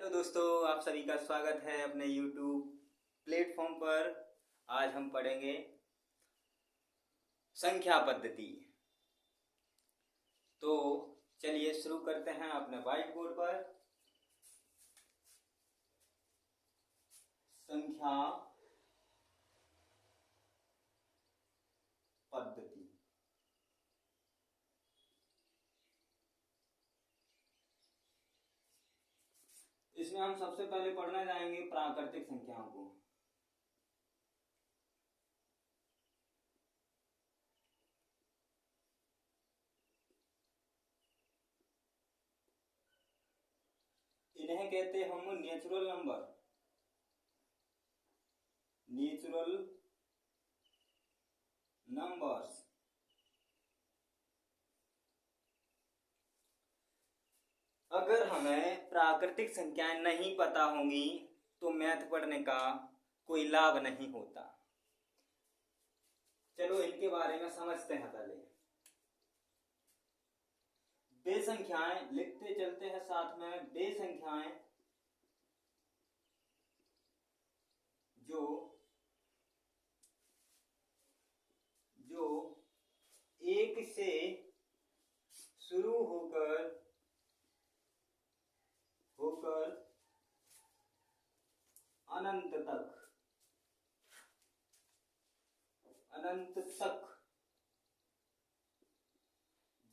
Hello दोस्तों, आप सभी का स्वागत है अपने YouTube प्लेटफॉर्म पर। आज हम पढ़ेंगे संख्या पद्धति। तो चलिए शुरू करते हैं अपने व्हाइट बोर्ड पर। संख्या पद्धति। इसमें हम सबसे पहले पढ़ने जाएंगे प्राकृतिक संख्याओं को। इन्हें कहते हैं हम नेचुरल नंबर। Natural numbers. अगर हमें प्राकृतिक संख्याएं नहीं पता होंगी तो मैथ पढ़ने का कोई लाभ नहीं होता। चलो इनके बारे में समझते हैं पहले। बे संख्याएं लिखते चलते हैं साथ में। बे संख्याएं जो जो एक से शुरू होकर अनंत तक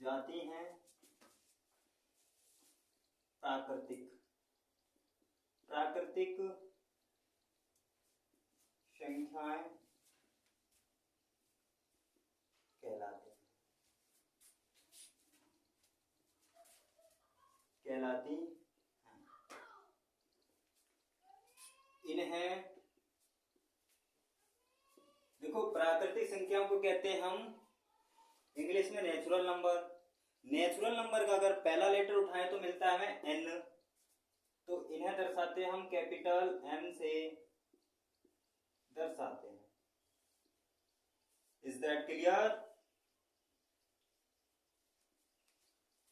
जाती हैं प्राकृतिक संख्याएं कहलाती हैं। इन्हें देखो, प्राकृतिक संख्याओं को कहते हैं हम इंग्लिश में नेचुरल नंबर। नेचुरल नंबर का अगर पहला लेटर उठाएं तो मिलता है हमें एन। तो इन्हें दर्शाते हैं हम कैपिटल एन से दर्शाते हैं। Is that clear?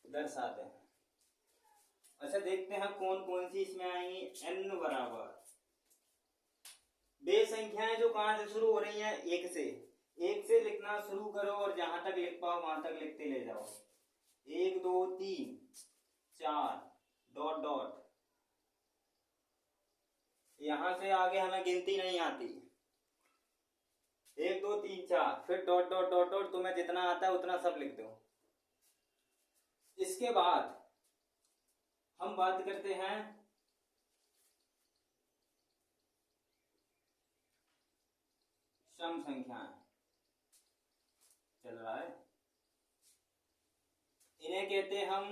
दर्शाते हैं। अच्छा, देखते हैं कौन कौन सी इसमें आएंगी। एन बराबर बे संख्याएं जो कहां से शुरू हो रही हैं, एक से लिखना शुरू करो और जहां तक लिख पाओ वहां तक लिखते ले जाओ। 1 2 3 4 डॉट डॉट। यहां से आगे हमें गिनती नहीं आती। 1 2 3 4 फिर डॉट डॉट डॉट डॉट। तुम्हें जितना आता है उतना सब लिख दो। इसके बाद हम बात करते हैं सम संख्याएं। चल रहा है। इन्हें कहते हैं हम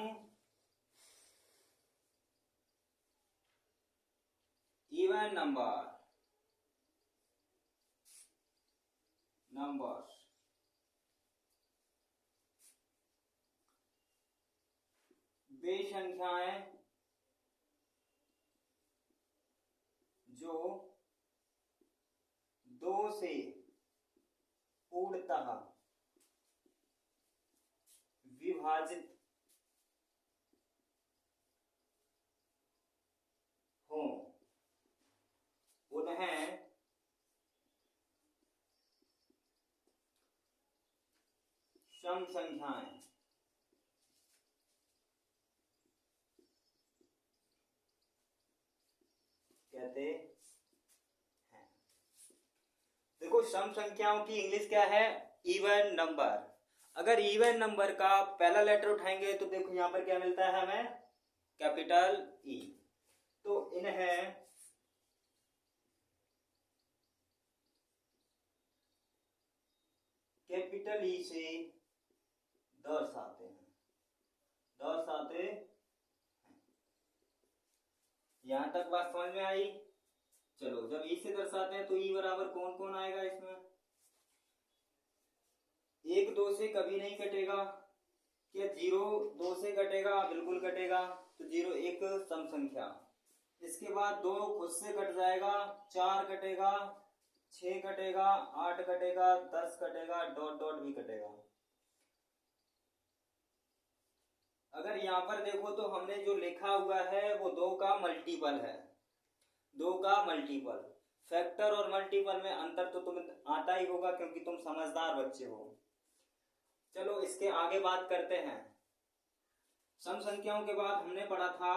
इवन नंबर्स। वे संख्याएं जो 2 से पूर्णतः विभाजित हो उन्हें सम संख्याएं कहते हैं। देखो, सम संख्याओं की इंग्लिश क्या है? Even number. अगर इवन नंबर का पहला लेटर उठाएंगे तो देखो यहां पर क्या मिलता है हमें, कैपिटल ई। तो इन्हें कैपिटल ई से दर्शाते हैं। यहां तक बात समझ में आई? चलो, जब ई से दर्शाते हैं तो ई बराबर कौन कौन आएगा इसमें? 1 2 से कभी नहीं कटेगा। क्या 0 2 से कटेगा? बिल्कुल कटेगा। तो 0 एक सम संख्या। इसके बाद 2 खुद से कट जाएगा, 4 कटेगा, 6 कटेगा, 8 कटेगा, 10 कटेगा, डॉट डॉट भी कटेगा। अगर यहाँ पर देखो तो हमने जो लिखा हुआ है वो 2 का मल्टीपल है, 2 का मल्टीपल। फैक्टर और मल्टीपल में अंतर तो तुम्हें आता ही होगा क्योंकि तुम समझदार बच्चे हो। चलो इसके आगे बात करते हैं। सम संख्याओं के बाद हमने पढ़ा था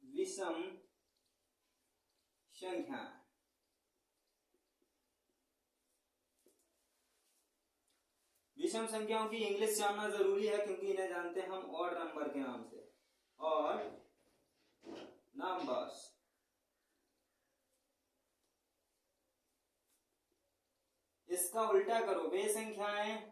विषम संख्या। विषम संख्याओं की इंग्लिश जानना जरूरी है क्योंकि इन्हें जानते हैं हम ऑड नंबर के नाम से, ऑड नंबर्स। इसका उल्टा करो, वे संख्याएं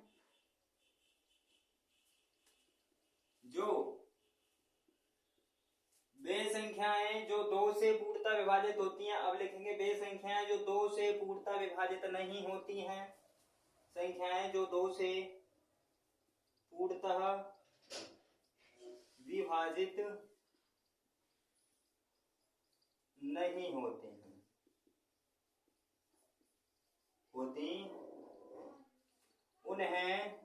जो 2 से पूर्णतः विभाजित होती हैं। अब लिखेंगे वे संख्याएं जो 2 से पूर्णतः विभाजित नहीं होती हैं, संख्याएं जो 2 से पूर्णतः विभाजित नहीं होती हैं, उन्हें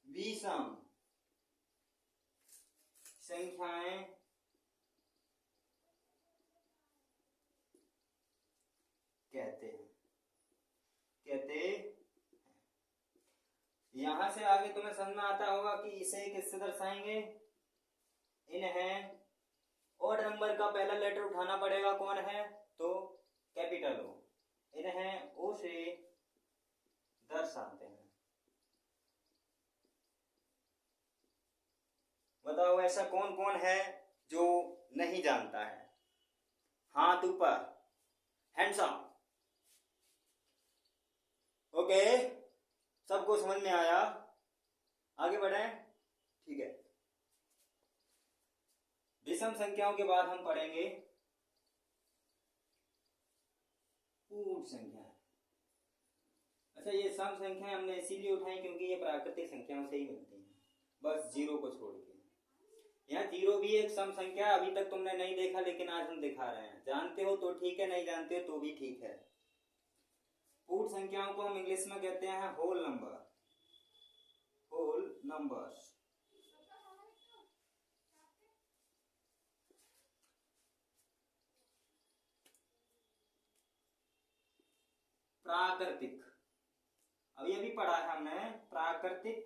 विषम संख्याएं कहते यहां से आगे तुम्हें समझ में आता होगा कि इसे किससे दर्शाएंगे। इन्हें ऑड नंबर का पहला लेटर उठाना पड़ेगा, कौन है तो कैपिटल ओ। इन्हें ओ से दर्शाते हैं। बताओ ऐसा कौन कौन है जो नहीं जानता है? हाथ ऊपर, हैंड्स अप। ओके, सबको समझ में आया? आगे बढ़े, ठीक है। विषम संख्याओं के बाद हम पढ़ेंगे पूर्ण संख्या। अच्छा, ये सम संख्याएं हमने इसीलिए उठाई क्योंकि ये प्राकृतिक संख्याओं से ही मिलती हैं, बस जीरो को छोड़ के। यहाँ जीरो भी एक सम संख्या है, अभी तक तुमने नहीं देखा लेकिन आज हम दिखा रहे हैं। जानते हो तो ठीक है, नहीं जानते हो तो भी ठीक है। पूर्ण संख्याओं को हम इंग्लिश में कहते हैं होल नंबर, होल नंबर्स। प्राकृतिक, अब ये भी पढ़ा है हमने, प्राकृतिक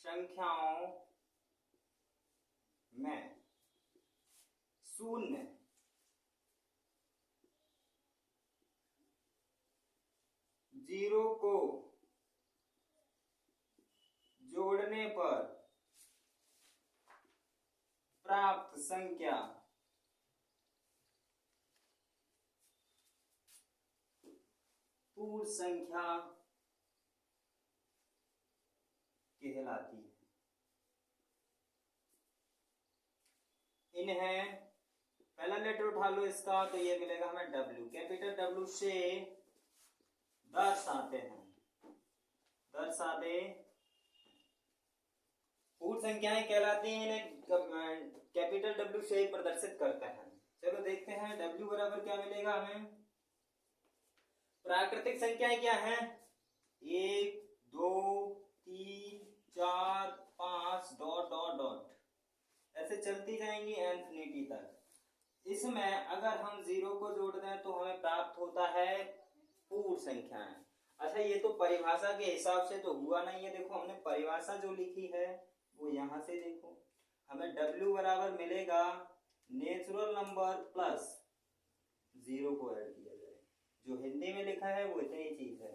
संख्याओं में शून्य जीरो को जोड़ने पर प्राप्त संख्या पूर्ण संख्या कहलाती है। इन्हें पहला लेटर उठा लो इसका, तो ये मिलेगा हमें डब्ल्यू, कैपिटल डब्ल्यू से दर्शाते हैं, दर्शाते पूर्ण संख्याएं कहलाती हैं। इन्हें कैपिटल डब्ल्यू से प्रदर्शित करते हैं। चलो देखते हैं डब्ल्यू बराबर क्या मिलेगा हमें। प्राकृतिक संख्याएं क्या हैं? 1 2 3 4 5 डॉट डॉट डॉट ऐसे चलती जाएंगी इन्फिनिटी तक। इसमें अगर हम जीरो को जोड़ दें तो हमें प्राप्त होता है पूर्ण संख्याएं। अच्छा, ये तो परिभाषा के हिसाब से तो हुआ नहीं है। देखो हमने परिभाषा जो लिखी है वो यहां से देखो, हमें W बराबर मिलेगा नेचुरल नंबर प्लस जीरो को ऐड किया जाए। जो हिंदी में लिखा है वो इतनी चीज है।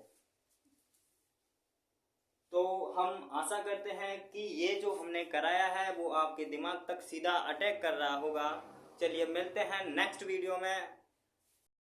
तो हम आशा करते हैं कि ये जो हमने कराया है वो आपके दिमाग तक सीधा अटैक कर रहा होगा। चलिए मिलते हैं नेक्स्ट वीडियो में।